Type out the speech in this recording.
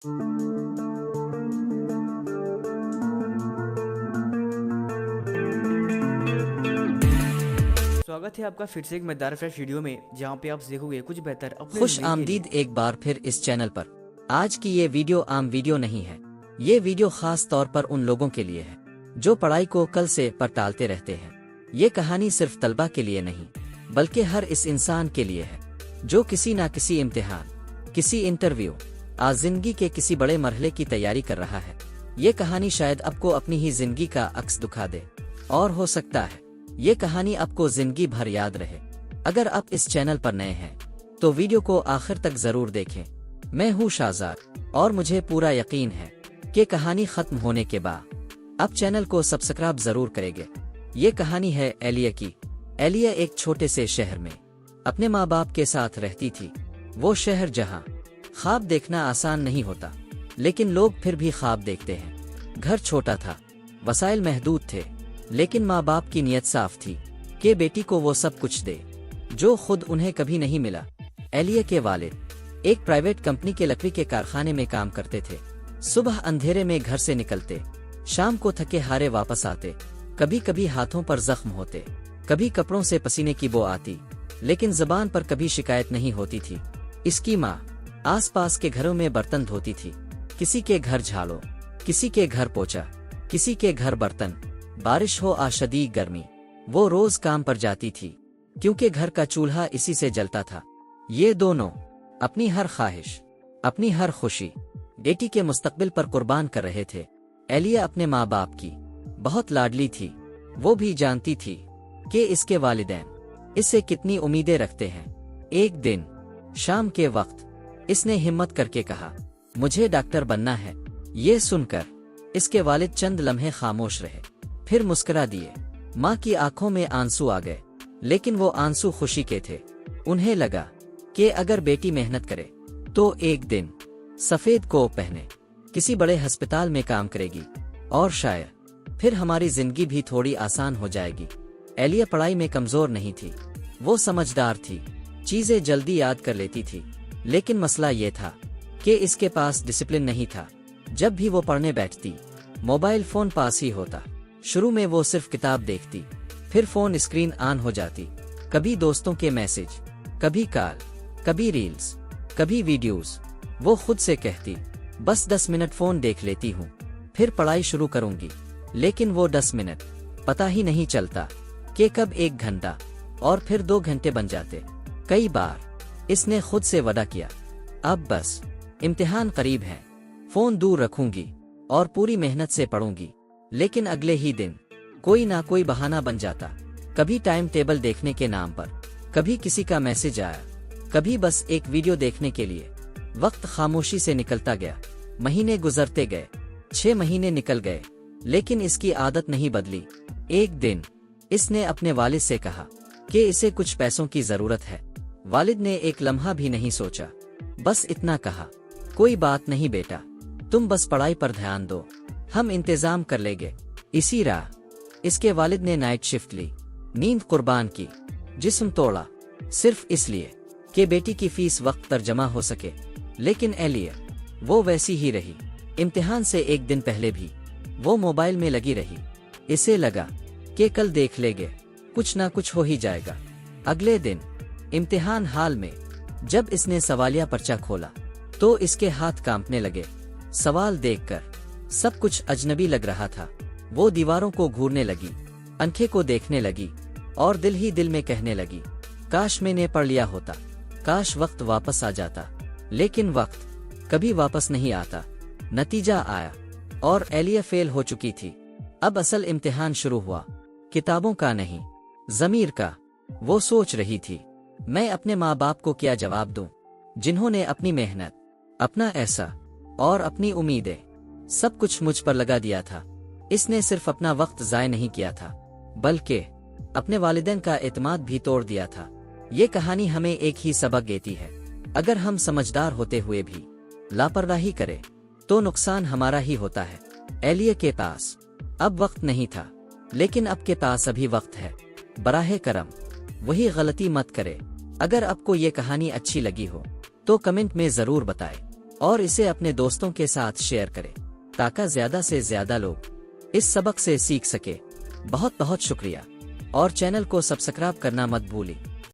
स्वागत है आपका फिर से एक मजेदार फ्रेश वीडियो में, जहाँ पे आप देखोगे कुछ बेहतर अपने खुश जिंदगी के आमदीद लिए। एक बार फिर इस चैनल पर। आज की ये वीडियो आम वीडियो नहीं है। ये वीडियो खास तौर पर उन लोगों के लिए है जो पढ़ाई को कल से पर टालते रहते हैं। ये कहानी सिर्फ तलबा के लिए नहीं, बल्कि हर इस इंसान के लिए है जो किसी ना किसी इम्तिहान, किसी इंटरव्यू, आज जिंदगी के किसी बड़े मरहले की तैयारी कर रहा है। ये कहानी शायद आपको अपनी ही जिंदगी का अक्स दिखा दे, और हो सकता है ये कहानी आपको जिंदगी भर याद रहे। अगर आप इस चैनल पर नए हैं तो वीडियो को आखिर तक जरूर देखें। मैं हूँ शाहज़ाद और मुझे पूरा यकीन है कि कहानी खत्म होने के बाद आप चैनल को सब्सक्राइब जरूर करेंगे। ये कहानी है एलिया की। एलिया एक छोटे से शहर में अपने माँ बाप के साथ रहती थी। वो शहर जहाँ ख्वाब देखना आसान नहीं होता, लेकिन लोग फिर भी ख्वाब देखते हैं। घर छोटा था, वसाइल महदूद थे, लेकिन माँ बाप की नीयत साफ थी कि बेटी को वो सब कुछ दे जो खुद उन्हें कभी नहीं मिला। एलिया के वालिद एक प्राइवेट कंपनी के लकड़ी के कारखाने में काम करते थे। सुबह अंधेरे में घर से निकलते, शाम को थके हारे वापस आते। कभी कभी हाथों पर जख्म होते, कभी कपड़ों से पसीने की बो आती, लेकिन जबान पर कभी शिकायत नहीं होती थी। इसकी माँ आसपास के घरों में बर्तन धोती थी। किसी के घर झाड़ो, किसी के घर पोछा, किसी के घर बर्तन। बारिश हो आ शदीद गर्मी, वो रोज काम पर जाती थी, क्योंकि घर का चूल्हा इसी से जलता था। ये दोनों अपनी हर ख्वाहिश, अपनी हर खुशी बेटी के मुस्तकबिल पर कुर्बान कर रहे थे। एलिया अपने माँ बाप की बहुत लाडली थी। वो भी जानती थी कि इसके वालिदैन इससे कितनी उम्मीदें रखते हैं। एक दिन शाम के वक्त इसने हिम्मत करके कहा, मुझे डॉक्टर बनना है। ये सुनकर इसके वालिद चंद लम्हे खामोश रहे, फिर मुस्कुरा दिए। माँ की आंखों में आंसू आ गए, लेकिन वो आंसू खुशी के थे। उन्हें लगा कि अगर बेटी मेहनत करे तो एक दिन सफेद कोट पहने किसी बड़े अस्पताल में काम करेगी, और शायद फिर हमारी जिंदगी भी थोड़ी आसान हो जाएगी। एलिया पढ़ाई में कमजोर नहीं थी, वो समझदार थी, चीजें जल्दी याद कर लेती थी। लेकिन मसला ये था कि इसके पास डिसिप्लिन नहीं था। जब भी वो पढ़ने बैठती, मोबाइल फोन पास ही होता। शुरू में वो सिर्फ किताब देखती, फिर फोन स्क्रीन ऑन हो जाती। कभी दोस्तों के मैसेज, कभी कॉल, कभी रील्स, कभी वीडियोस। वो खुद से कहती, बस 10 मिनट फोन देख लेती हूँ, फिर पढ़ाई शुरू करूंगी। लेकिन वो 10 मिनट पता ही नहीं चलता कि कब 1 घंटा और फिर 2 घंटे बन जाते। कई बार इसने खुद से वादा किया, अब बस इम्तिहान करीब है, फोन दूर रखूंगी और पूरी मेहनत से पढ़ूंगी। लेकिन अगले ही दिन कोई ना कोई बहाना बन जाता। कभी टाइम टेबल देखने के नाम पर, कभी किसी का मैसेज आया, कभी बस एक वीडियो देखने के लिए। वक्त खामोशी से निकलता गया। महीने गुजरते गए, 6 महीने निकल गए, लेकिन इसकी आदत नहीं बदली। एक दिन इसने अपने वालिद से कहा कि इसे कुछ पैसों की जरूरत है। वालिद ने एक लम्हा भी नहीं सोचा, बस इतना कहा, कोई बात नहीं बेटा, तुम बस पढ़ाई पर ध्यान दो, हम इंतजाम कर लेंगे। इसी राह इसके वालिद ने नाइट शिफ्ट ली, नींद कुर्बान की, जिस्म तोड़ा, सिर्फ इसलिए कि बेटी की फीस वक्त पर जमा हो सके। लेकिन एलिया वो वैसी ही रही। इम्तिहान से एक दिन पहले भी वो मोबाइल में लगी रही। इसे लगा कि कल देख लेंगे, कुछ ना कुछ हो ही जाएगा। अगले दिन इम्तिहान हाल में जब इसने सवालिया पर्चा खोला तो इसके हाथ कांपने लगे। सवाल देखकर सब कुछ अजनबी लग रहा था। वो दीवारों को घूरने लगी, आंखें को देखने लगी, और दिल ही दिल में कहने लगी, काश मैंने पढ़ लिया होता, काश वक्त वापस आ जाता। लेकिन वक्त कभी वापस नहीं आता। नतीजा आया और एलिया फेल हो चुकी थी। अब असल इम्तिहान शुरू हुआ, किताबों का नहीं, ज़मीर का। वो सोच रही थी, मैं अपने माँ बाप को क्या जवाब दूं, जिन्होंने अपनी मेहनत, अपना ऐसा और अपनी उम्मीदें सब कुछ मुझ पर लगा दिया था। इसने सिर्फ अपना वक्त ज़ाय नहीं किया था, बल्कि अपने वालिदैन का एतमाद भी तोड़ दिया था। ये कहानी हमें एक ही सबक देती है, अगर हम समझदार होते हुए भी लापरवाही करें तो नुकसान हमारा ही होता है। एलिया के पास अब वक्त नहीं था, लेकिन अब के पास अभी वक्त है। बराहे करम वही गलती मत करे। अगर आपको ये कहानी अच्छी लगी हो तो कमेंट में जरूर बताएं। اور اسے اپنے دوستوں کے ساتھ شیئر کریں تاکہ زیادہ سے زیادہ لوگ اس سبق سے سیکھ سکے۔ بہت بہت شکریہ، اور چینل کو سبسکرائب کرنا مت بھولیں۔